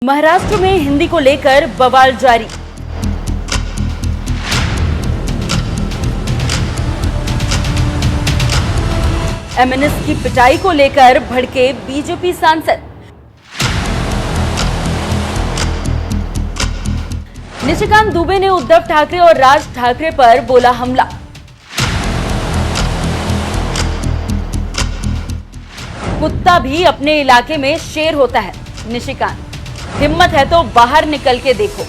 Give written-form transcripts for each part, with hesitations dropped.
महाराष्ट्र में हिंदी को लेकर बवाल जारी। एमएनएस की पिटाई को लेकर भड़के बीजेपी सांसद। निशिकांत दुबे ने उद्धव ठाकरे और राज ठाकरे पर बोला हमला। कुत्ता भी अपने इलाके में शेर होता है, निशिकांत। हिम्मत है तो बाहर निकल के देखो।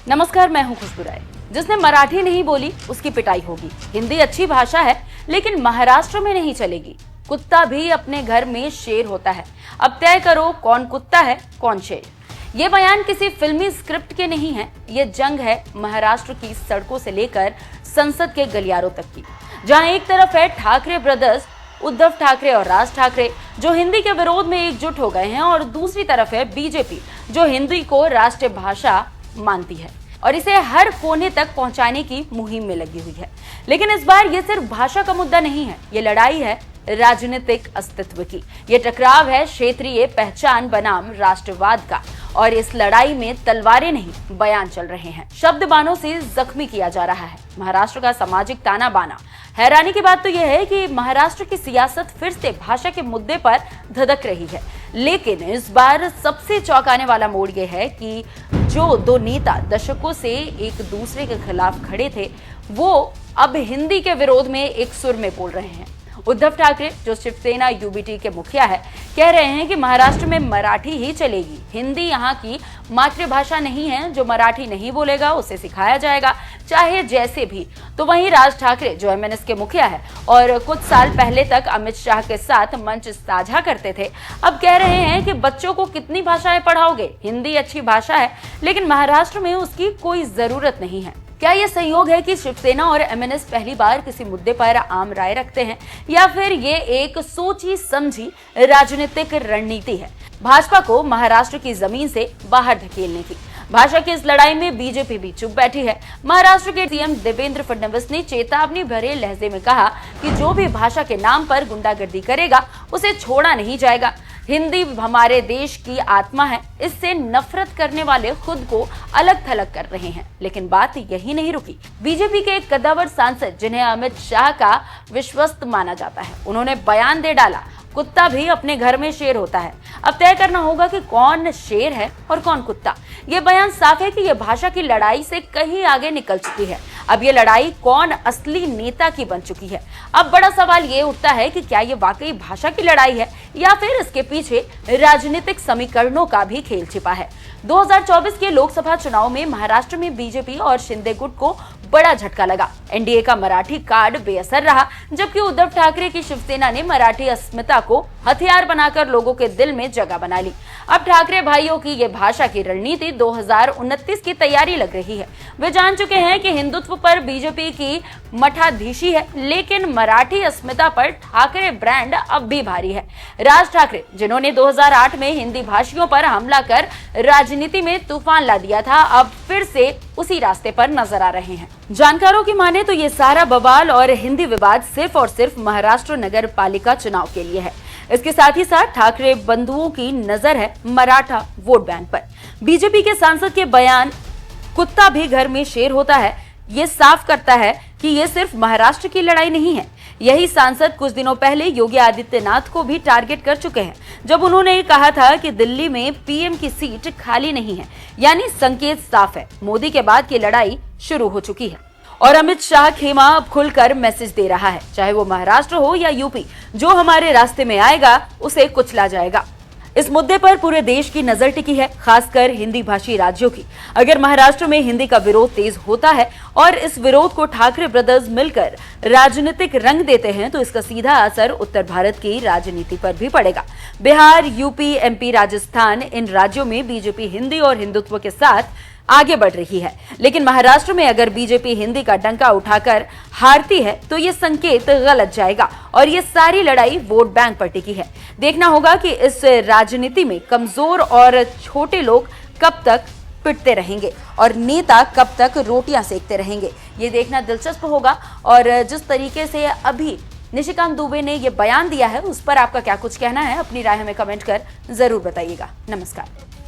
नमस्कार, मैं हूं खुशबू राय। जिसने मराठी नहीं बोली उसकी पिटाई होगी। हिंदी अच्छी भाषा है लेकिन महाराष्ट्र में नहीं चलेगी। कुत्ता भी अपने घर में शेर होता है। अब तय करो कौन कुत्ता है कौन शेर। ये बयान किसी फिल्मी स्क्रिप्ट के नहीं है। ये जंग है महाराष्ट्र की सड़कों से लेकर संसद के गलियारों तक की, जहां एक तरफ है ठाकरे ब्रदर्स उद्धव ठाकरे और राज ठाकरे जो हिंदी के विरोध में एकजुट हो गए हैं, और दूसरी तरफ है बीजेपी जो हिंदी को राष्ट्रीय भाषा मानती है और इसे हर कोने तक पहुंचाने की मुहिम में लगी हुई है। लेकिन इस बार ये सिर्फ भाषा का मुद्दा नहीं है, ये लड़ाई है राजनीतिक अस्तित्व की। ये टकराव है क्षेत्रीय पहचान बनाम राष्ट्रवाद का, और इस लड़ाई में तलवारें नहीं बयान चल रहे हैं। शब्द बाणों से जख्मी किया जा रहा है महाराष्ट्र का सामाजिक ताना बाना। हैरानी की बात तो यह है कि महाराष्ट्र की सियासत फिर से भाषा के मुद्दे पर धधक रही है। लेकिन इस बार सबसे चौंकाने वाला मोड़ यह है कि जो दो नेता दशकों से एक दूसरे के खिलाफ खड़े थे, वो अब हिंदी के विरोध में एक सुर में बोल रहे हैं। उद्धव ठाकरे जो शिवसेना यूबीटी के मुखिया है, कह रहे हैं कि महाराष्ट्र में मराठी ही चलेगी। हिंदी यहाँ की मातृभाषा नहीं है। जो मराठी नहीं बोलेगा उसे सिखाया जाएगा, चाहे जैसे भी। तो वहीं राज ठाकरे जो एमएनएस के मुखिया है और कुछ साल पहले तक अमित शाह के साथ मंच साझा करते थे, अब कह रहे हैं कि बच्चों को कितनी भाषाएं पढ़ाओगे। हिंदी अच्छी भाषा है लेकिन महाराष्ट्र में उसकी कोई जरूरत नहीं है। क्या यह संयोग है कि शिवसेना और एमएनएस पहली बार किसी मुद्दे पर आम राय रखते हैं, या फिर ये एक सोची समझी राजनीतिक रणनीति है भाजपा को महाराष्ट्र की जमीन से बाहर धकेलने की? भाषा की इस लड़ाई में बीजेपी भी चुप बैठी है। महाराष्ट्र के सीएम देवेंद्र फडणवीस ने चेतावनी भरे लहजे में कहा कि जो भी भाषा के नाम पर गुंडागर्दी करेगा उसे छोड़ा नहीं जाएगा। हिंदी हमारे देश की आत्मा है। इससे नफरत करने वाले खुद को अलग थलग कर रहे हैं। लेकिन बात यही नहीं रुकी। बीजेपी के एक कद्दावर सांसद जिन्हें अमित शाह का विश्वस्त माना जाता है, उन्होंने बयान दे डाला, कुत्ता भी अपने घर में शेर होता है। अब तय करना होगा कि कौन शेर है और कौन कुत्ता। ये बयान साफ है कि यह भाषा की लड़ाई से कहीं आगे निकल चुकी है। अब ये लड़ाई कौन असली नेता की बन चुकी है। अब बड़ा सवाल ये उठता है कि क्या ये वाकई भाषा की लड़ाई है या फिर इसके पीछे राजनीतिक समीकरणों का भी खेल छिपा है। 2024 के लोकसभा चुनाव में महाराष्ट्र में बीजेपी और शिंदे गुट को बड़ा झटका लगा। एनडीए का मराठी कार्ड बेअसर रहा, जबकि उद्धव ठाकरे की शिवसेना ने मराठी अस्मिता को हथियार बनाकर लोगों के दिल में जगह बना ली। अब ठाकरे भाइयों की ये भाषा की रणनीति 2029 की तैयारी लग रही है। वे जान चुके हैं कि हिंदुत्व पर बीजेपी की मठाधीशी है, लेकिन मराठी अस्मिता पर ठाकरे ब्रांड अब भी भारी है। राज ठाकरे जिन्होंने 2008 में हिंदी भाषियों पर हमला कर राजनीति में तूफान ला दिया था, अब फिर से उसी रास्ते पर नजर आ रहे हैं। जानकारों की माने तो ये सारा बवाल और हिंदी विवाद सिर्फ और सिर्फ महाराष्ट्र नगर पालिका चुनाव के लिए है। इसके साथ ही साथ ठाकरे बंधुओं की नजर है मराठा वोट बैंक पर। बीजेपी के सांसद के बयान कुत्ता भी घर में शेर होता है, ये साफ करता है कि ये सिर्फ महाराष्ट्र की लड़ाई नहीं है। यही सांसद कुछ दिनों पहले योगी आदित्यनाथ को भी टारगेट कर चुके हैं, जब उन्होंने कहा था कि दिल्ली में पीएम की सीट खाली नहीं है। यानी संकेत साफ है, मोदी के बाद की लड़ाई शुरू हो चुकी है। और अमित शाह खेमा अब खुलकर मैसेज दे रहा है, चाहे वो महाराष्ट्र हो या यूपी, जो हमारे रास्ते में आएगा उसे कुचला जाएगा। इस मुद्दे पर पूरे देश की नजर टिकी है, खासकर हिंदी भाषी राज्यों की। अगर महाराष्ट्र में हिंदी का विरोध तेज होता है और इस विरोध को ठाकरे ब्रदर्स मिलकर राजनीतिक रंग देते हैं, तो इसका सीधा असर उत्तर भारत की राजनीति पर भी पड़ेगा। बिहार, यूपी, एमपी, राजस्थान, इन राज्यों में बीजेपी हिंदी और हिंदुत्व के साथ आगे बढ़ रही है। लेकिन महाराष्ट्र में अगर बीजेपी हिंदी का डंका उठाकर हारती है तो ये संकेत गलत जाएगा, और ये सारी लड़ाई वोट बैंक पर टिकी है। देखना होगा कि इस राजनीति में कमजोर और छोटे लोग कब तक पिटते रहेंगे और नेता कब तक रोटियां सेकते रहेंगे। ये देखना दिलचस्प होगा। और जिस तरीके से अभी निशिकांत दुबे ने ये बयान दिया है, उस पर आपका क्या कुछ कहना है? अपनी राय हमें कमेंट कर जरूर बताइएगा। नमस्कार।